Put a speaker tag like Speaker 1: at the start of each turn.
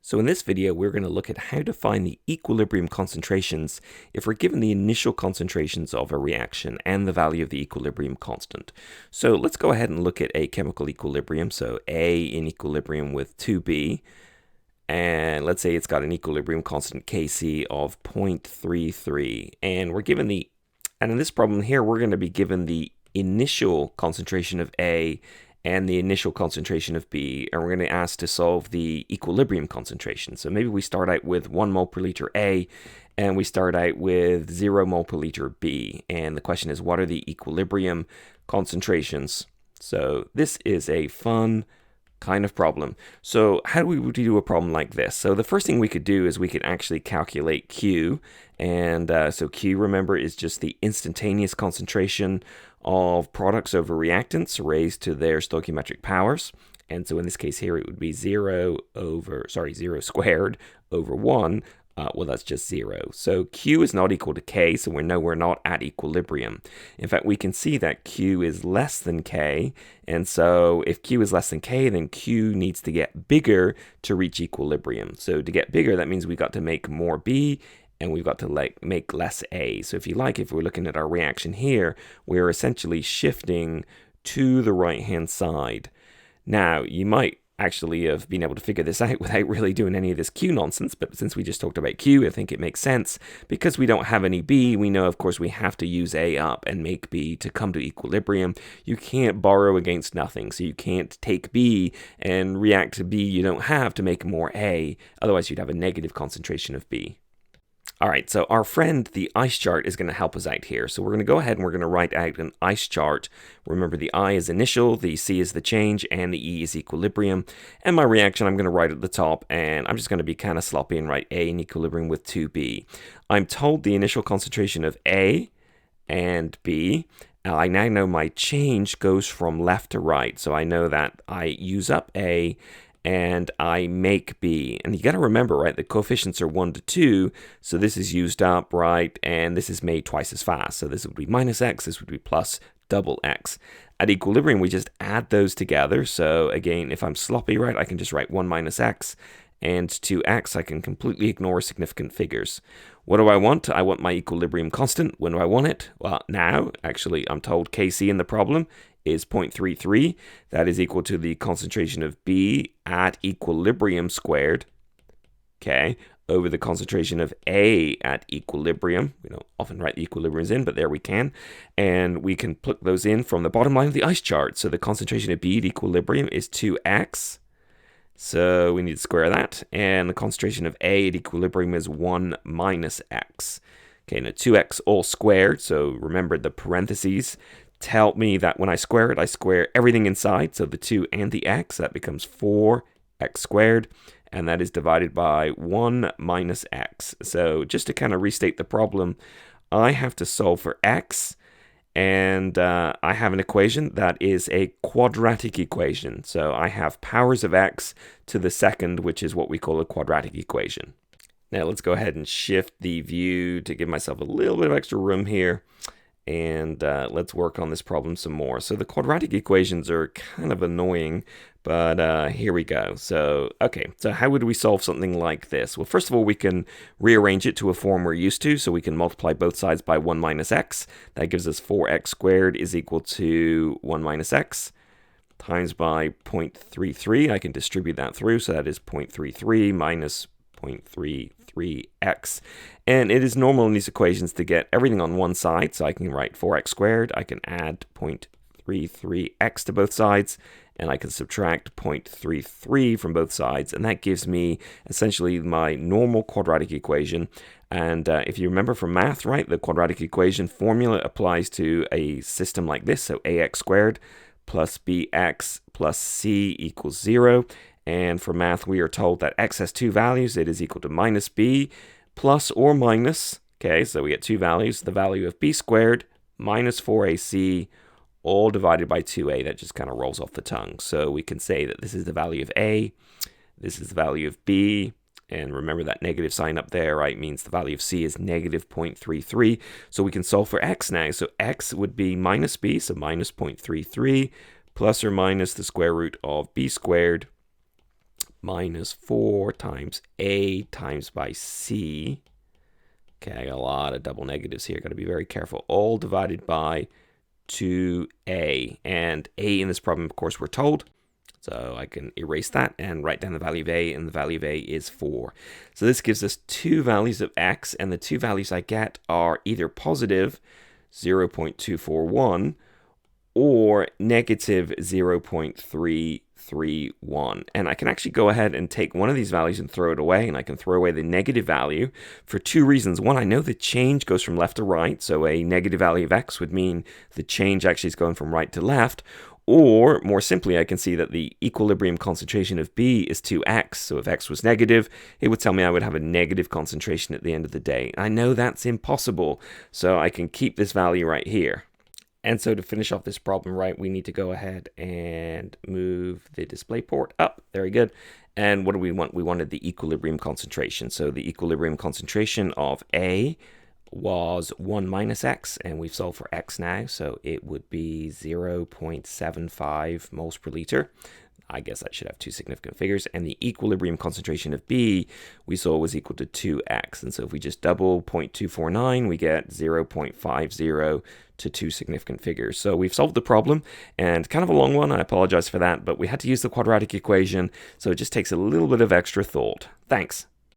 Speaker 1: So in this video, we're going to look at how to find the equilibrium concentrations if we're given the initial concentrations of a reaction and the value of the equilibrium constant. So let's go ahead and look at a chemical equilibrium. So A in equilibrium with 2B, and let's say it's got an equilibrium constant Kc of 0.33, and in this problem here, we're going to be given the initial concentration of A and the initial concentration of B, and we're going to ask to solve the equilibrium concentration. So maybe we start out with 1 mole per liter A, and we start out with 0 mole per liter B. And the question is, what are the equilibrium concentrations? So this is a fun kind of problem. So how do we do a problem like this? So the first thing we could do is we could actually calculate Q. And so Q, remember, is just the instantaneous concentration of products over reactants raised to their stoichiometric powers. And so in this case here, it would be 0 squared over 1. Well, that's just 0. So Q is not equal to K, so we know we're not at equilibrium. In fact, we can see that Q is less than K, and so if Q is less than K, then Q needs to get bigger to reach equilibrium. So to get bigger, that means we've got to make more B, and we've got to make less A. So if we're looking at our reaction here, we're essentially shifting to the right-hand side. Now, you might actually have been able to figure this out without really doing any of this Q nonsense, but since we just talked about Q, I think it makes sense. Because we don't have any B, we know, of course, we have to use A up and make B to come to equilibrium. You can't borrow against nothing, so you can't take B and react to B you don't have to make more A, otherwise you'd have a negative concentration of B. All right, so our friend, the ice chart, is going to help us out here. So we're going to go ahead and we're going to write out an ice chart. Remember, the I is initial, the C is the change, and the E is equilibrium. And my reaction, I'm going to write at the top, and I'm just going to be kind of sloppy and write A in equilibrium with 2B. I'm told the initial concentration of A and B. I now know my change goes from left to right. So I know that I use up A, and I make B. And you got to remember, right, the coefficients are 1 to 2, so this is used up, right, and this is made twice as fast. So this would be minus X, this would be plus double X. At equilibrium, we just add those together. So again, if I'm sloppy, right, I can just write 1 minus X, and 2X, I can completely ignore significant figures. What do I want? I want my equilibrium constant. When do I want it? Well, now, actually, I'm told Kc in the problem is 0.33. That is equal to the concentration of B at equilibrium squared, okay, over the concentration of A at equilibrium. We don't often write the equilibriums in, but there we can. And we can plug those in from the bottom line of the ice chart. So the concentration of B at equilibrium is 2X. So we need to square that. And the concentration of A at equilibrium is 1 minus X. Okay, now 2X all squared. So remember, the parentheses tell me that when I square it, I square everything inside. So the 2 and the X, that becomes 4X squared. And that is divided by 1 minus X. So just to kind of restate the problem, I have to solve for X. And I have an equation that is a quadratic equation. So I have powers of X to the second, which is what we call a quadratic equation. Now let's go ahead and shift the view to give myself a little bit of extra room here. And let's work on this problem some more. So the quadratic equations are kind of annoying, but here we go. So, okay, so how would we solve something like this? Well, first of all, we can rearrange it to a form we're used to. So we can multiply both sides by 1 minus X. That gives us 4X squared is equal to 1 minus X times by 0.33. I can distribute that through, so that is 0.33 minus 0.33x. And it is normal in these equations to get everything on one side, so I can write 4x squared, I can add 0.33x to both sides, and I can subtract 0.33 from both sides, and that gives me essentially my normal quadratic equation. And if you remember from math, right, the quadratic equation formula applies to a system like this, so ax squared plus bx plus c equals 0. And for math, we are told that x has two values. It is equal to minus b plus or minus. Okay, so we get two values. The value of b squared minus 4ac all divided by 2a. That just kind of rolls off the tongue. So we can say that this is the value of a. This is the value of b. And remember that negative sign up there, right, means the value of c is negative 0.33. So we can solve for x now. So x would be minus b, so minus 0.33, plus or minus the square root of b squared minus 4 times A times by C. Okay, I got a lot of double negatives here. Got to be very careful. All divided by 2A. And A in this problem, of course, we're told. So I can erase that and write down the value of A, and the value of A is 4. So this gives us two values of X, and the two values I get are either positive 0.241 or negative 0.331. And I can actually go ahead and take one of these values and throw it away, and I can throw away the negative value for two reasons. One, I know the change goes from left to right, so a negative value of X would mean the change actually is going from right to left. Or, more simply, I can see that the equilibrium concentration of B is 2x. So if X was negative, it would tell me I would have a negative concentration at the end of the day. I know that's impossible, so I can keep this value right here. And so to finish off this problem, right, we need to go ahead and move the display port up. Very good. And what do we want? We wanted the equilibrium concentration. So the equilibrium concentration of A was 1 minus X, and we've solved for X now, so it would be 0.75 moles per liter. I guess I should have two significant figures. And the equilibrium concentration of B we saw was equal to 2x. And so if we just double 0.249, we get 0.50 to two significant figures. So we've solved the problem, and kind of a long one. I apologize for that, but we had to use the quadratic equation, so it just takes a little bit of extra thought. Thanks.